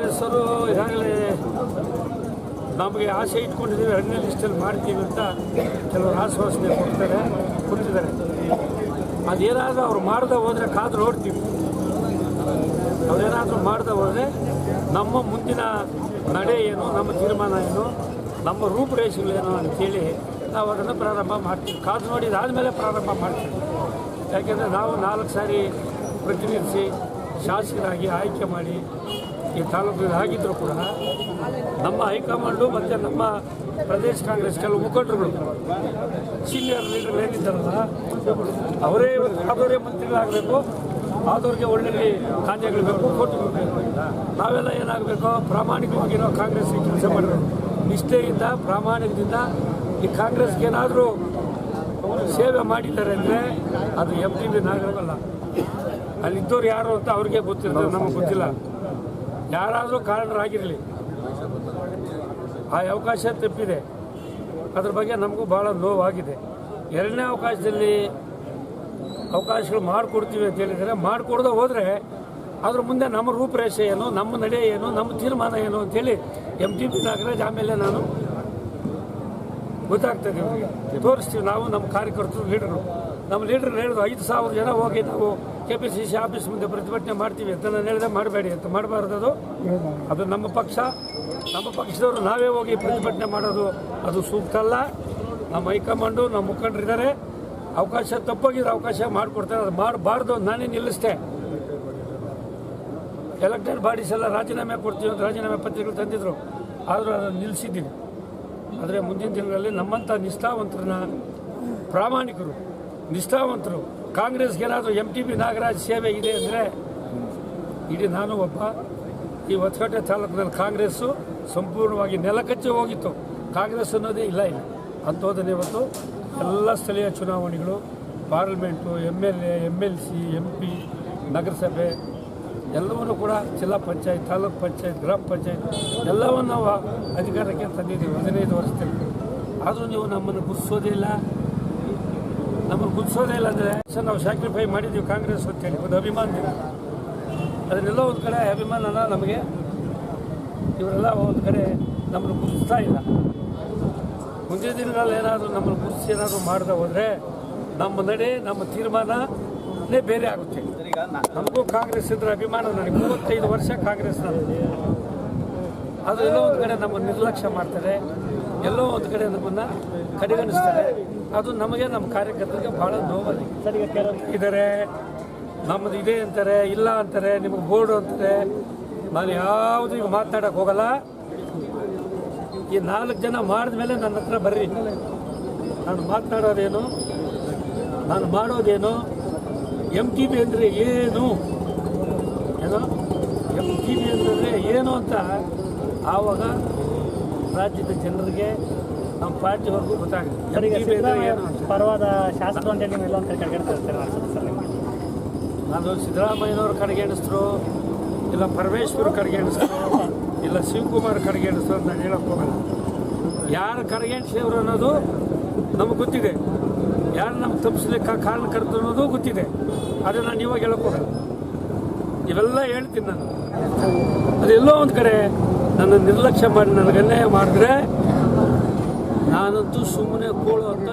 ಹೆಸರು ಈಗಾಗಲೇ ನಮಗೆ ಆಸೆ ಇಟ್ಕೊಂಡಿದ್ದೀವಿ, 2ನೇ ಲಿಸ್ಟಲ್ಲಿ ಮಾಡ್ತೀವಿ ಅಂತ ಕೆಲವರು ಆಶ್ವಾಸನೆ ಕೊಡ್ತಿದ್ದಾರೆ. ಅದೇನಾದರೂ ಅವ್ರು ಮಾಡದೆ ಹೋದರೆ ಕಾದು ನೋಡ್ತೀವಿ. ಅವರೇನಾದರೂ ಮಾಡದೆ ಹೋದರೆ ನಮ್ಮ ಮುಂದಿನ ನಡೆ ಏನು, ನಮ್ಮ ತೀರ್ಮಾನ ಏನು, ನಮ್ಮ ರೂಪುರೇಷೆಗಳೇನು ಅಂತೇಳಿ ನಾವು ಅದನ್ನು ಪ್ರಾರಂಭ ಮಾಡ್ತೀವಿ. ಕಾದು ನೋಡಿದಾದಮೇಲೆ ಪ್ರಾರಂಭ ಮಾಡ್ತೀವಿ. ಯಾಕೆಂದರೆ ನಾವು 4 ಸಾರಿ ಪ್ರತಿನಿಧಿಸಿ ಶಾಸಕರಾಗಿ ಆಯ್ಕೆ ಮಾಡಿ ಈ ತಾಲೂಕಿಗೆ ಆಗಿದ್ದರೂ ಕೂಡ ನಮ್ಮ ಹೈಕಮಾಂಡು ಮತ್ತು ನಮ್ಮ ಪ್ರದೇಶ ಕಾಂಗ್ರೆಸ್ ಕೆಲವು ಮುಖಂಡರುಗಳು ಸೀನಿಯರ್ ಲೀಡರ್ ಏನಿದ್ದಾರಲ್ಲ ಅವರೇ ಆದವರೇ ಮಂತ್ರಿಗಳಾಗಬೇಕು, ಆದವ್ರಿಗೆ ಒಳ್ಳೊಳ್ಳೆ ಕಾರ್ಯಗಳು ಬೇಕು, ಕೊಟ್ಟು ನಾವೆಲ್ಲ ಏನಾಗಬೇಕು, ಪ್ರಾಮಾಣಿಕವಾಗಿರೋ ಕಾಂಗ್ರೆಸ್ ಕೆಲಸ ಮಾಡಬೇಕು. ನಿಷ್ಠೆಯಿಂದ ಪ್ರಾಮಾಣಿಕದಿಂದ ಈ ಕಾಂಗ್ರೆಸ್ಗೆ ಏನಾದರೂ ಸೇವೆ ಮಾಡಿದ್ದಾರೆ ಅಂದರೆ ಅದು MTB ನಾಗರವಲ್ಲ. ಅಲ್ಲಿದ್ದವ್ರು ಯಾರು ಅಂತ ಅವ್ರಿಗೆ ಗೊತ್ತಿರ್ತದೆ, ನಮಗೆ ಗೊತ್ತಿಲ್ಲ. ಯಾರಾದರೂ ಕಾರಣರಾಗಿರಲಿ, ಆ ಅವಕಾಶ ತಪ್ಪಿದೆ. ಅದ್ರ ಬಗ್ಗೆ ನಮಗೂ ಭಾಳ ನೋವಾಗಿದೆ. 2ನೇ ಅವಕಾಶದಲ್ಲಿ ಅವಕಾಶಗಳು ಮಾಡಿಕೊಡ್ತೀವಿ ಅಂತ ಹೇಳಿದರೆ, ಮಾಡಿಕೊಡದೆ ಹೋದರೆ ಅದ್ರ ಮುಂದೆ ನಮ್ಮ ರೂಪರೇಷೆ ಏನು, ನಮ್ಮ ನಡೆ ಏನು, ನಮ್ಮ ತೀರ್ಮಾನ ಏನು ಅಂತೇಳಿ MTB ನಾಗರಾಜ್ ಆಮೇಲೆ ನಾನು ಗೊತ್ತಾಗ್ತದೆ, ತೋರಿಸ್ತೀವಿ. ನಾವು ನಮ್ಮ ಕಾರ್ಯಕರ್ತರು ಲೀಡರು, ನಮ್ಮ ಲೀಡರ್ ಹೇಳಿದ್ರು 5,000 ಜನ ಹೋಗಿ ನಾವು KPCC ಆಫೀಸ್ ಮುಂದೆ ಪ್ರತಿಭಟನೆ ಮಾಡ್ತೀವಿ ಅಂತ ನಾನು ಹೇಳಿದೆ. ಮಾಡಬೇಡಿ ಅಂತ, ಮಾಡಬಾರ್ದು. ಅದು ನಮ್ಮ ಪಕ್ಷ, ನಮ್ಮ ಪಕ್ಷದವರು ನಾವೇ ಹೋಗಿ ಪ್ರತಿಭಟನೆ ಮಾಡೋದು ಅದು ಸೂಕ್ತ ಅಲ್ಲ. ನಮ್ಮ ಹೈಕಮಾಂಡು, ನಮ್ಮ ಮುಖಂಡರಿದ್ದಾರೆ. ಅವಕಾಶ ತಪ್ಪೋಗಿದ್ರೆ ಅವಕಾಶ ಮಾಡಿಕೊಡ್ತಾರೆ, ಅದು ಮಾಡಬಾರ್ದು. ನಾನೇ ನಿಲ್ಲಿಸ್ತೆ. ಎಲೆಕ್ಟೆಡ್ ಬಾಡೀಸ್ ಎಲ್ಲ ರಾಜೀನಾಮೆ ಕೊಡ್ತೀವಿ ಅಂತ ರಾಜೀನಾಮೆ ಪತ್ರಿಕೆಗಳು ತಂದಿದ್ರು, ಆದರೂ ಅದನ್ನು ನಿಲ್ಲಿಸಿದ್ದೀನಿ. ಆದರೆ ಮುಂದಿನ ದಿನಗಳಲ್ಲಿ ನಮ್ಮಂಥ ನಿಷ್ಠಾವಂತರನ್ನ, ಪ್ರಾಮಾಣಿಕರು, ನಿಷ್ಠಾವಂತರು, ಕಾಂಗ್ರೆಸ್ಗೆ ಏನಾದರೂ MTB ನಾಗರಾಜ್ ಸೇವೆ ಇದೆ ಅಂದರೆ ಇಡೀ ನಾನು ಒಬ್ಬ. ಈ ಹೊಸಕೋಟೆ ತಾಲೂಕಿನಲ್ಲಿ ಕಾಂಗ್ರೆಸ್ಸು ಸಂಪೂರ್ಣವಾಗಿ ನೆಲಕಚ್ಚಿ ಹೋಗಿತ್ತು. ಕಾಂಗ್ರೆಸ್ ಅನ್ನೋದೇ ಇಲ್ಲ ಇಲ್ಲಿ. ಅಂಥದ್ದನ್ನು ಇವತ್ತು ಎಲ್ಲ ಸ್ಥಳೀಯ ಚುನಾವಣೆಗಳು, ಪಾರ್ಲಿಮೆಂಟು, MLA, MLC, MP, ನಗರಸಭೆ ಎಲ್ಲವನ್ನೂ ಕೂಡ ಜಿಲ್ಲಾ ಪಂಚಾಯತ್, ತಾಲೂಕು ಪಂಚಾಯತ್, ಗ್ರಾಮ ಪಂಚಾಯತ್ ಎಲ್ಲವನ್ನು ನಾವು ಅಧಿಕಾರಕ್ಕೆ ತಂದಿದ್ದೀವಿ 15 ವರ್ಷದಲ್ಲಿ. ಆದರೂ ನೀವು ನಮ್ಮನ್ನು ಗುರ್ತಿಸೋದೇ ಇಲ್ಲ. ನಮ್ಮನ್ನು ಗುರ್ತಿಸೋದೇ ಇಲ್ಲ ಅಂದರೆ ನಾವು ಸ್ಯಾಕ್ರಿಫೈ ಮಾಡಿದ್ದೀವಿ ಕಾಂಗ್ರೆಸ್ ಅಂತೇಳಿ ಒಂದು ಅಭಿಮಾನದಿಂದ. ಅದನ್ನೆಲ್ಲ ಒಂದು ಕಡೆ ಅಭಿಮಾನನ ನಮಗೆ ಇವರೆಲ್ಲ ಒಂದು ಕಡೆ ನಮ್ಮನ್ನು ಗುರುತಿಸ್ತಾ ಇಲ್ಲ. ಮುಂದಿನ ದಿನಗಳಲ್ಲಿ ಏನಾದರೂ ನಮ್ಮನ್ನು ಗುರುತಿಸಿ ಏನಾದರೂ ಮಾಡದೆ ಹೋದರೆ ನಮ್ಮ ನಡೆ, ನಮ್ಮ ತೀರ್ಮಾನನೇ ಬೇರೆ ಆಗುತ್ತೆ. ನಮಗೂ ಕಾಂಗ್ರೆಸ್ ಇದ್ರೆ ಅಭಿಮಾನ. ನನಗೆ 35 ವರ್ಷ ಕಾಂಗ್ರೆಸ್ ನನಗೆ. ಅದು ಎಲ್ಲೋ ಒಂದು ಕಡೆ ನಮ್ಮನ್ನು ನಿರ್ಲಕ್ಷ್ಯ ಮಾಡ್ತಾರೆ, ಎಲ್ಲೋ ಒಂದು ಕಡೆ ನಮ್ಮನ್ನು ಕಡೆಗಣಿಸ್ತಾರೆ. ಅದು ನಮಗೆ, ನಮ್ಮ ಕಾರ್ಯಕರ್ತರಿಗೆ ಭಾಳ ನೋವಿದ್ದಾರೆ. ನಮ್ಮದು ಇದೆ ಅಂತಾರೆ, ಇಲ್ಲ ಅಂತಾರೆ, ನಿಮಗೆ ಬೋರ್ಡು ಅಂತಾರೆ. ನಾನು ಯಾವುದು ಈಗ ಮಾತನಾಡೋಕ್ಕೆ ಹೋಗಲ್ಲ. ಈ 4 ಜನ ಮಾಡಿದ ಮೇಲೆ ನನ್ನ ಹತ್ರ ಬರ್ರಿ. ನಾನು ಮಾತನಾಡೋದೇನು, ನಾನು ಮಾಡೋದೇನು, MTB ಅಂದರೆ ಏನು, MTB ಅಂದರೆ ಏನು ಅಂತ ಆವಾಗ ರಾಜ್ಯದ ಜನರಿಗೆ, ನಮ್ಮ ಪಾರ್ಟಿವರೆಗೂ ಗೊತ್ತಾಗುತ್ತೆ. ಪರವಾದ ಶಾಸಕರು ಅಂತೇಳಿ ನೀವೆಲ್ಲ ಒಂದು ಕಡೆಗಣಿಸ್ತಾರೆ. ನಾನು ಸಿದ್ದರಾಮಯ್ಯನವ್ರ ಕಡೆಗಣಿಸಿದ್ರು, ಇಲ್ಲ ಪರಮೇಶ್ವರ್ ಕಡೆಗಣಿಸಿದ್ರು, ಇಲ್ಲ ಶಿವಕುಮಾರ್ ಕಡೆಗಣಿಸಿದ್ರು ಅಂತ ನಾನು ಹೇಳಕ್ಕೆ ಹೋಗಲ್ಲ. ಯಾರು ಕಡೆಗಣಿಸಿದ್ರು ಅನ್ನೋದು ನಮಗೆ ಗೊತ್ತಿದೆ. ಯಾರು ನಮ್ಗೆ ತಪ್ಪಿಸ್ಲಿಕ್ಕೆ ಕಾರಣಕರ್ತರು ಅನ್ನೋದು ಗೊತ್ತಿದೆ. ಆದರೆ ನಾನು ಇವಾಗ ಹೇಳಕ್ಕೆ ಹೋಗಲ್ಲ. ಇವೆಲ್ಲ ಹೇಳ್ತೀನಿ ನಾನು. ಅದೆಲ್ಲೋ ಒಂದು ಕಡೆ ನನ್ನ ನಿರ್ಲಕ್ಷ್ಯ ಮಾಡಿ ನನಗೆ ಅನ್ಯಾಯ ಮಾಡಿದ್ರೆ ನಾನಂತೂ ಸುಮ್ಮನೆ ಕೋಳು ಅಂತ